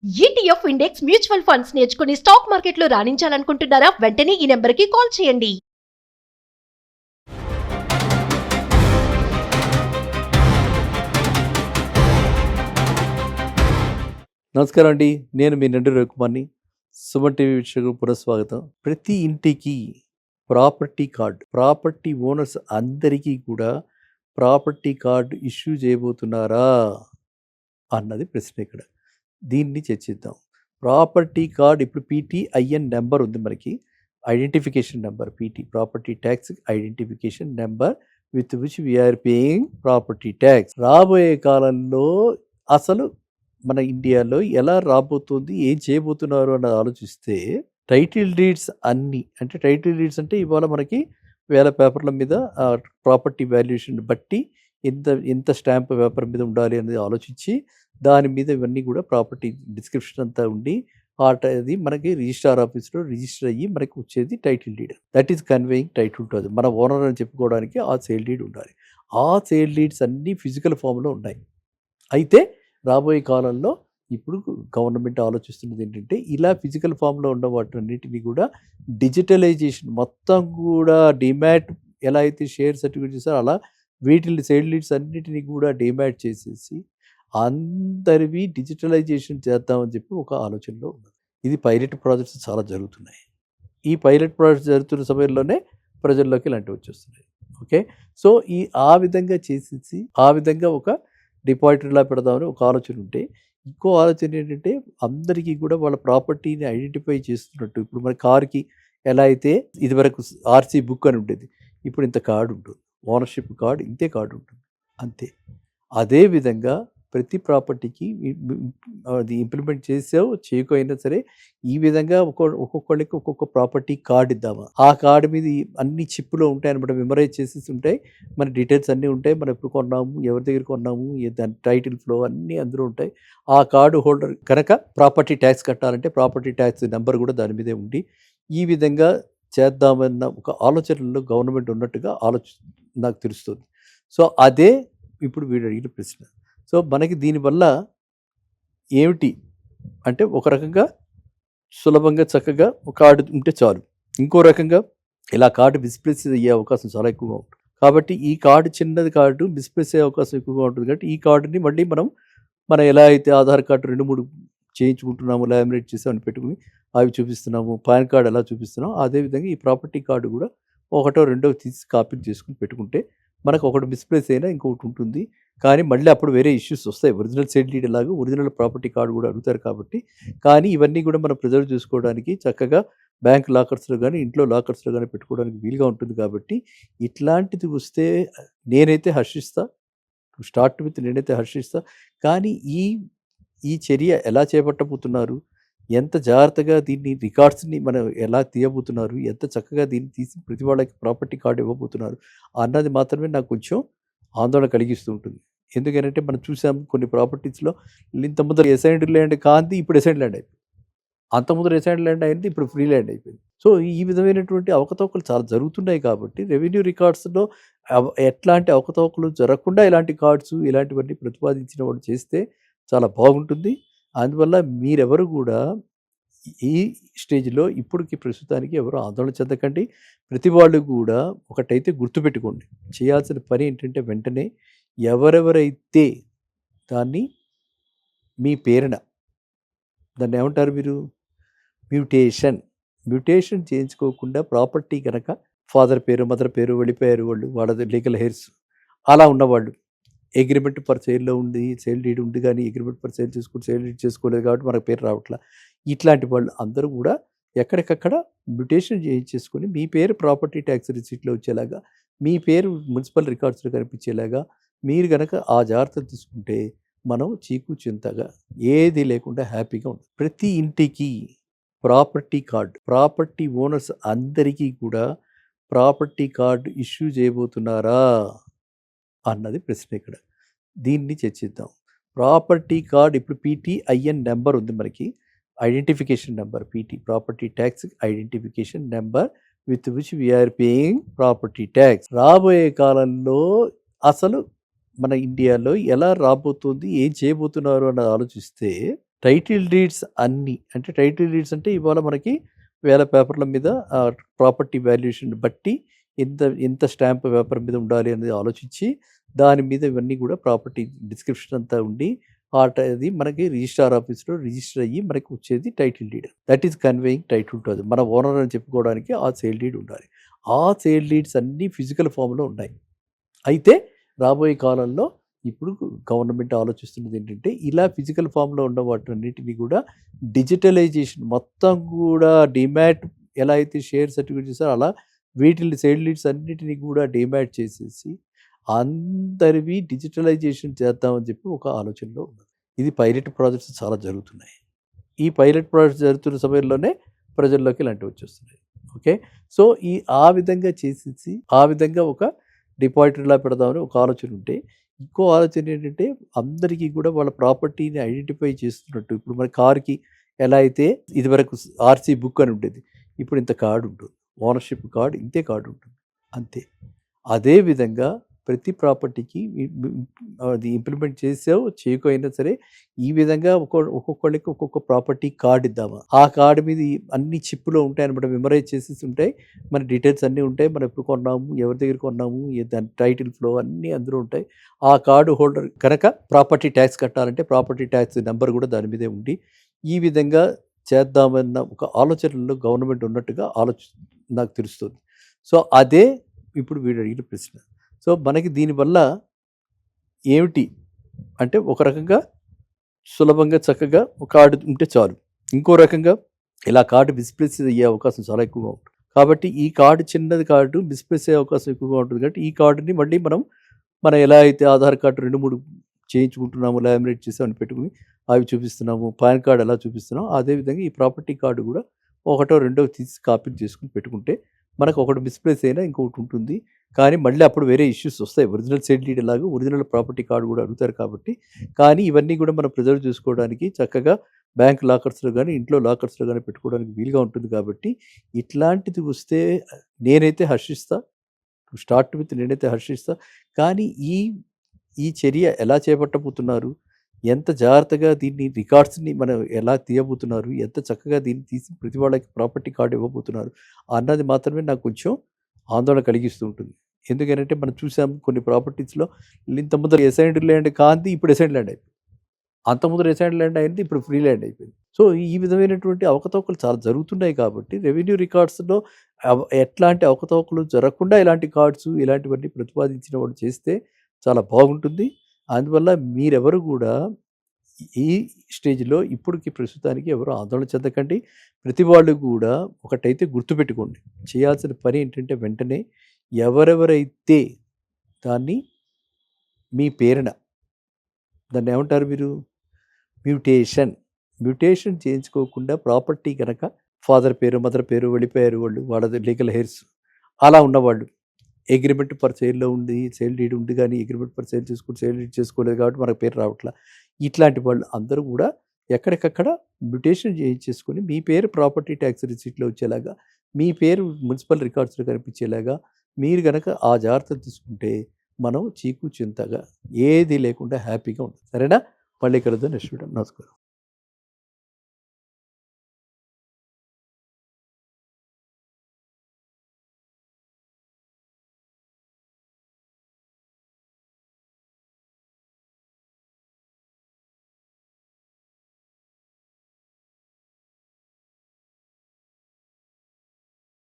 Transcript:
ETF index mutual funds నేర్చుకుని stock మార్కెట్లో రాణించాలనుకుంటున్నారా? వెంటనే ఈ నెంబర్కి కాల్ చేయండి. నమస్కారం అండి. నేను మీ నిండు రవికుమార్ని. సుమన్ టీవీ వీక్షకులకు పునఃస్వాగతం. ప్రతి ఇంటికి ప్రాపర్టీ కార్డ్, ప్రాపర్టీ ఓనర్స్ అందరికీ కూడా ప్రాపర్టీ కార్డు ఇష్యూ చేయబోతున్నారా అన్నది ప్రశ్న. ఇక్కడ దీన్ని చర్చిద్దాం. ప్రాపర్టీ కార్డ్ ఇప్పుడు పీటీఐఎన్ నెంబర్ ఉంది, మనకి identification number, property tax identification number with which we are paying property tax. రాబోయే కాలంలో అసలు మన ఇండియాలో ఎలా రాబోతుంది, ఏం చేయబోతున్నారు అన్నది ఆలోచిస్తే టైటిల్ డీడ్స్ అన్నీ, అంటే టైటిల్ డీడ్స్ అంటే ఇవాళ మనకి వేల పేపర్ల మీద ప్రాపర్టీ వాల్యుయేషన్ బట్టి ఎంత స్టాంప్ పేపర్ మీద ఉండాలి అనేది ఆలోచించి దాని మీద ఇవన్నీ కూడా ప్రాపర్టీ డిస్క్రిప్షన్ అంతా ఉండి అది మనకి రిజిస్ట్రార్ ఆఫీస్లో రిజిస్టర్ అయ్యి మనకి వచ్చేది title deed. That is conveying title ఉంటుంది. మన ఓనర్ అని చెప్పుకోవడానికి ఆ సేల్ డీడ్ ఉండాలి. ఆ సేల్ డీడ్స్ అన్నీ ఫిజికల్ ఫామ్లో ఉన్నాయి. అయితే రాబోయే కాలంలో ఇప్పుడు గవర్నమెంట్ ఆలోచిస్తున్నది ఏంటంటే ఇలా ఫిజికల్ ఫామ్లో ఉన్న వాటన్నిటిని కూడా డిజిటలైజేషన్, మొత్తం కూడా డిమాట్ ఎలా అయితే షేర్ సర్టిఫికేట్ చేస్తారో అలా వీటిని సేల్ డీడ్స్ అన్నిటినీ కూడా డిమాట్ చేసేసి అందరివి డిజిటలైజేషన్ చేద్దామని చెప్పి ఒక ఆలోచనలో ఉన్నది. ఇది పైలట్ ప్రాజెక్ట్స్ చాలా జరుగుతున్నాయి. ఈ పైలట్ ప్రాజెక్ట్స్ జరుగుతున్న సమయంలోనే ప్రజల్లోకి ఇలాంటివి వచ్చేస్తున్నాయి. ఓకే, సో ఆ విధంగా చేసేసి ఆ విధంగా ఒక డిపాజిటరీలా పెడదామని ఒక ఆలోచన ఉంటే, ఇంకో ఆలోచన ఏంటంటే అందరికీ కూడా వాళ్ళ ప్రాపర్టీని ఐడెంటిఫై చేస్తున్నట్టు. ఇప్పుడు మన కార్కి ఎలా అయితే ఇదివరకు ఆర్సీ బుక్ అని ఉండేది, ఇప్పుడు ఇంత కార్డు ఉంటుంది, ఓనర్షిప్ కార్డు ఇంతే కార్డు ఉంటుంది అంతే. అదేవిధంగా ప్రతి ప్రాపర్టీకి అది ఇంప్లిమెంట్ చేసావు చేయకపోయినా సరే ఈ విధంగా ఒక్కొక్కళ్ళకి ఒక్కొక్క ప్రాపర్టీ కార్డు ఇద్దామా. ఆ కార్డు మీద అన్ని చిప్పులో ఉంటాయి అనమాట, మెమరైజ్ చేసేసి ఉంటాయి, మన డీటెయిల్స్ అన్నీ ఉంటాయి, మనం ఎప్పుడు కొన్నాము, ఎవరి దగ్గర కొన్నాము, దాని టైటిల్ ఫ్లో అన్నీ అందులో ఉంటాయి. ఆ కార్డు హోల్డర్ కనుక ప్రాపర్టీ ట్యాక్స్ కట్టాలంటే ప్రాపర్టీ ట్యాక్స్ నెంబర్ కూడా దాని మీదే ఉండి ఈ విధంగా చేద్దామన్న ఒక ఆలోచనలో గవర్నమెంట్ ఉన్నట్టుగా నాకు తెలుస్తుంది. సో అదే ఇప్పుడు వీడు అడిగిన ప్రశ్న. సో మనకి దీనివల్ల ఏమిటి అంటే, ఒక రకంగా సులభంగా చక్కగా ఒక కార్డు ఉంటే చాలు, ఇంకో రకంగా ఇలా కార్డు మిస్ప్లేస్ అయ్యే అవకాశం చాలా ఎక్కువగా ఉంటుంది. కాబట్టి ఈ కార్డు చిన్నది కార్డు మిస్ప్లేస్ అయ్యే అవకాశం ఎక్కువగా ఉంటుంది. కాబట్టి ఈ కార్డుని మళ్ళీ మనం ఎలా అయితే ఆధార్ కార్డు 2-3 చేయించుకుంటున్నాము, లామినేట్ చేసామని పెట్టుకుని అవి చూపిస్తున్నాము, పాన్ కార్డు ఎలా చూపిస్తున్నాము, అదేవిధంగా ఈ ప్రాపర్టీ కార్డు కూడా 1-2 తీసి కాపీ చేసుకుని పెట్టుకుంటే మనకు ఒకటి మిస్ప్లేస్ అయినా ఇంకొకటి ఉంటుంది. కానీ మళ్ళీ అప్పుడు వేరే ఇష్యూస్ వస్తాయి. ఒరిజినల్ సేల్ డీడ్ లాగా ఒరిజినల్ ప్రాపర్టీ కార్డు కూడా అడుగుతారు కాబట్టి. కానీ ఇవన్నీ కూడా మనం ప్రిజర్వ్ చేసుకోవడానికి చక్కగా బ్యాంక్ లాకర్స్లో కానీ ఇంట్లో లాకర్స్లో కానీ పెట్టుకోవడానికి వీలుగా ఉంటుంది. కాబట్టి ఇట్లాంటిది వస్తే నేనైతే హర్షిస్తా, స్టార్ట్ విత్ నేనైతే హర్షిస్తా. కానీ ఈ చర్య ఎలా చేపట్టబోతున్నారు, ఎంత జాగ్రత్తగా దీన్ని రికార్డ్స్ని మనం ఎలా తీయబోతున్నారు, ఎంత చక్కగా దీన్ని తీసి ప్రతి వాళ్ళకి ప్రాపర్టీ కార్డు ఇవ్వబోతున్నారు అన్నది మాత్రమే నాకు కొంచెం ఆందోళన కలిగిస్తూ ఉంటుంది. ఎందుకంటే మనం చూసాం కొన్ని ప్రాపర్టీస్లో ఇంత ముందర ఎసైన్డ్ ల్యాండ్ కాంతి ఇప్పుడు ఎసైన్డ్ ల్యాండ్ అయిపోయింది, అంత ముందర ఎసైన్డ్ ల్యాండ్ అయింది ఇప్పుడు ఫ్రీ ల్యాండ్ అయిపోయింది. సో ఈ విధమైనటువంటి అవకతవకలు చాలా జరుగుతున్నాయి. కాబట్టి రెవెన్యూ రికార్డ్స్లో ఎట్లాంటి అవకతవకలు జరగకుండా ఇలాంటి కార్డ్స్ ఇలాంటివన్నీ ప్రతిపాదించిన వాళ్ళు చేస్తే చాలా బాగుంటుంది. అందువల్ల మీరెవరు కూడా ఈ స్టేజ్లో ఇప్పటికి ప్రస్తుతానికి ఎవరు ఆందోళన చెందకండి. ప్రతి వాళ్ళు కూడా ఒకటైతే గుర్తుపెట్టుకోండి, చేయాల్సిన పని ఏంటంటే వెంటనే ఎవరెవరైతే దాన్ని మీ పేరున దాన్ని ఏమంటారు మీరు మ్యూటేషన్ చేయించుకోకుండా ప్రాపర్టీ కనుక ఫాదర్ పేరు మదర్ పేరు వెళ్ళిపోయారు వాళ్ళు, వాళ్ళ లీగల్ హెయిర్స్ అలా ఉన్నవాళ్ళు, అగ్రిమెంట్ పర్ సేల్లో ఉంది, సేల్ డీడ్ ఉంది కానీ అగ్రిమెంట్ పర్ సేల్ చేసుకుంటే సేల్ డీడ్ చేసుకోలేదు కాబట్టి మనకు పేరు రావట్లా, ఇట్లాంటి వాళ్ళు అందరూ కూడా ఎక్కడికక్కడ మ్యూటేషన్ చేయించేసుకొని మీ పేరు ప్రాపర్టీ ట్యాక్స్ రిసీట్లో వచ్చేలాగా, మీ పేరు మున్సిపల్ రికార్డ్స్లో కనిపించేలాగా మీరు కనుక ఆ జాగ్రత్తలు తీసుకుంటే మనం చీకు చింతగా ఏది లేకుండా హ్యాపీగా ఉంటుంది. ప్రతి ఇంటికి ప్రాపర్టీ కార్డు, ప్రాపర్టీ ఓనర్స్ అందరికీ కూడా ప్రాపర్టీ కార్డు ఇష్యూ చేయబోతున్నారా అన్నది ప్రశ్న. ఇక్కడ దీన్ని చర్చిద్దాం. ప్రాపర్టీ కార్డ్ ఇప్పుడు పీటీఐఎన్ నెంబర్ ఉంది, మనకి identification number, property tax identification number with which we are paying property tax. రాబోయే కాలంలో అసలు మన ఇండియాలో ఎలా రాబోతుంది, ఏం చేయబోతున్నారు అన్నది ఆలోచిస్తే టైటిల్ డీడ్స్ అన్నీ అంటే టైటిల్ డీడ్స్ అంటే ఇవాళ మనకి వేల పేపర్ల మీద ప్రాపర్టీ వాల్యుయేషన్ బట్టి ఎంత స్టాంప్ పేపర్ మీద ఉండాలి అనేది ఆలోచించి దాని మీద ఇవన్నీ కూడా ప్రాపర్టీ డిస్క్రిప్షన్ అంతా ఉండి అది మనకి రిజిస్ట్రార్ ఆఫీస్లో రిజిస్టర్ అయ్యి మనకి వచ్చేది title deed. That is conveying title to అది. మన ఓనర్ అని చెప్పుకోవడానికి ఆ సేల్ డీడ్ ఉండాలి. ఆ సేల్ డీడ్స్ అన్నీ ఫిజికల్ ఫామ్లో ఉన్నాయి. అయితే రాబోయే కాలంలో ఇప్పుడు గవర్నమెంట్ ఆలోచిస్తున్నది ఏంటంటే ఇలా ఫిజికల్ ఫామ్లో ఉన్న వాటన్నిటిని కూడా డిజిటలైజేషన్ మొత్తం కూడా డిమాట్ ఎలా అయితే షేర్ సర్టిఫికేట్ చేస్తారో అలా వీటిని సేల్ డీడ్స్ అన్నిటిని కూడా డిమాట్ చేసేసి అందరివి డిజిటలైజేషన్ చేద్దామని చెప్పి ఒక ఆలోచనలో ఉన్నది. ఇది పైలట్ ప్రాజెక్ట్స్ చాలా జరుగుతున్నాయి. ఈ పైలట్ ప్రాజెక్ట్స్ జరుగుతున్న సమయంలోనే ప్రజల్లోకి ఇలాంటివి వచ్చేస్తున్నాయి. ఓకే, సో ఆ విధంగా చేసేసి ఆ విధంగా ఒక డిపాజిటరీలా పెడదామని ఒక ఆలోచన ఉంటే, ఇంకో ఆలోచన ఏంటంటే అందరికీ కూడా వాళ్ళ ప్రాపర్టీని ఐడెంటిఫై చేస్తున్నట్టు. ఇప్పుడు మన కార్కి ఎలా అయితే ఇదివరకు ఆర్సీ బుక్ అని ఉండేది, ఇప్పుడు ఇంత కార్డు ఉంటుంది, ఓనర్షిప్ కార్డు ఇంతే కార్డు ఉంటుంది అంతే. అదేవిధంగా ప్రతి ప్రాపర్టీకి అది ఇంప్లిమెంట్ చేయకపోయినా సరే ఈ విధంగా ఒక్కొక్కళ్ళకి ఒక్కొక్క ప్రాపర్టీ కార్డు ఇద్దామా. ఆ కార్డు మీద అన్ని చిప్పులో ఉంటాయి అనమాట, మెమరైజ్ చేసేసి ఉంటాయి, మన డీటెయిల్స్ అన్నీ ఉంటాయి, మనం ఎప్పుడు కొన్నాము, ఎవరి దగ్గర కొన్నాము, దాని టైటిల్ ఫ్లో అన్నీ అందులో ఉంటాయి. ఆ కార్డు హోల్డర్ కనుక ప్రాపర్టీ ట్యాక్స్ కట్టాలంటే ప్రాపర్టీ ట్యాక్స్ నెంబర్ కూడా దాని మీదే ఉండి ఈ విధంగా చేద్దామన్న ఒక ఆలోచనలో గవర్నమెంట్ ఉన్నట్టుగా నాకు తెలుస్తుంది. సో అదే ఇప్పుడు వీడు అడిగిన ప్రశ్న. సో మనకి దీనివల్ల ఏమిటి అంటే ఒక రకంగా సులభంగా చక్కగా ఒక కార్డు ఉంటే చాలు, ఇంకో రకంగా ఇలా కార్డు మిస్ప్లేస్ అయ్యే అవకాశం చాలా ఎక్కువగా ఉంటుంది. కాబట్టి ఈ కార్డు చిన్నది కార్డు మిస్ప్లేస్ అయ్యే అవకాశం ఎక్కువగా ఉంటుంది. కాబట్టి ఈ కార్డుని మళ్ళీ మనం ఎలా అయితే ఆధార్ కార్డు 2-3 చేయించుకుంటున్నాము, లామినేట్ చేసామని పెట్టుకుని అవి చూపిస్తున్నాము, పాన్ కార్డు ఎలా చూపిస్తున్నాము, అదేవిధంగా ఈ ప్రాపర్టీ కార్డు కూడా 1-2 తీసి కాపీలు చేసుకుని పెట్టుకుంటే మనకు ఒకటి మిస్ప్లేస్ అయినా ఇంకొకటి ఉంటుంది. కానీ మళ్ళీ అప్పుడు వేరే ఇష్యూస్ వస్తాయి. ఒరిజినల్ సేల్ డీడ్ లాగా ఒరిజినల్ ప్రాపర్టీ కార్డు కూడా అడుగుతారు కాబట్టి. కానీ ఇవన్నీ కూడా మనం ప్రిజర్వ్ చేసుకోవడానికి చక్కగా బ్యాంక్ లాకర్స్లో కానీ ఇంట్లో లాకర్స్లో కానీ పెట్టుకోవడానికి వీలుగా ఉంటుంది. కాబట్టి ఇట్లాంటిది వస్తే నేనైతే హర్షిస్తా, స్టార్ట్ విత్ నేనైతే హర్షిస్తా. కానీ ఈ చర్య ఎలా చేపట్టబోతున్నారు, ఎంత జాగ్రత్తగా దీన్ని రికార్డ్స్ని మనం ఎలా తీయబోతున్నారు, ఎంత చక్కగా దీన్ని తీసి ప్రతి వాళ్ళకి ప్రాపర్టీ కార్డు ఇవ్వబోతున్నారు అన్నది మాత్రమే నాకు కొంచెం ఆందోళన కలిగిస్తూ ఉంటుంది. ఎందుకంటే మనం చూసాం కొన్ని ప్రాపర్టీస్లో ఇంతకుముందు అసైన్డ్ ల్యాండ్ కాంతి ఇప్పుడు అసైన్డ్ ల్యాండ్ అయిపోయింది, అంతకుముందు అసైన్డ్ ల్యాండ్ అయింది ఇప్పుడు ఫ్రీ ల్యాండ్ అయిపోయింది. సో ఈ విధమైనటువంటి అవకతవకలు చాలా జరుగుతున్నాయి. కాబట్టి రెవెన్యూ రికార్డ్స్లో ఎట్లాంటి అవకతవకలు జరగకుండా ఇలాంటి కార్డ్స్ ఇలాంటివన్నీ ప్రతిపాదించిన వాళ్ళు చేస్తే చాలా బాగుంటుంది. అందువల్ల మీరెవరు కూడా ఈ స్టేజ్లో ఇప్పటికి ప్రస్తుతానికి ఎవరు ఆందోళన చెందకండి. ప్రతి వాళ్ళు కూడా ఒకటైతే గుర్తుపెట్టుకోండి, చేయాల్సిన పని ఏంటంటే వెంటనే ఎవరెవరైతే దాన్ని మీ పేరున దాన్ని ఏమంటారు మీరు మ్యూటేషన్ చేయించుకోకుండా ప్రాపర్టీ కనుక ఫాదర్ పేరు మదర్ పేరు వెళ్ళిపోయారు వాళ్ళు, వాళ్ళ లీగల్ హెయిర్స్ అలా ఉన్నవాళ్ళు అగ్రిమెంట్ పర్ సేల్లో ఉంది, సేల్ డీడ్ ఉంది, కానీ అగ్రిమెంట్ పర్ సేల్ చేసుకుని సేల్ డీడ్ చేసుకోలేదు కాబట్టి మనకు పేరు రావట్లా. ఇట్లాంటి వాళ్ళు అందరూ కూడా ఎక్కడికక్కడ మ్యూటేషన్ చేయించేసుకొని మీ పేరు ప్రాపర్టీ ట్యాక్స్ రిసీట్లో వచ్చేలాగా, మీ పేరు మున్సిపల్ రికార్డ్స్లో కనిపించేలాగా మీరు కనుక ఆ జాగ్రత్తలు తీసుకుంటే మనం చీకు చింతగా ఏది లేకుండా హ్యాపీగా ఉంటుంది. సరేనా? మళ్ళీ కలుద్దాం నెక్స్ట్ వీడియో. నమస్కారం.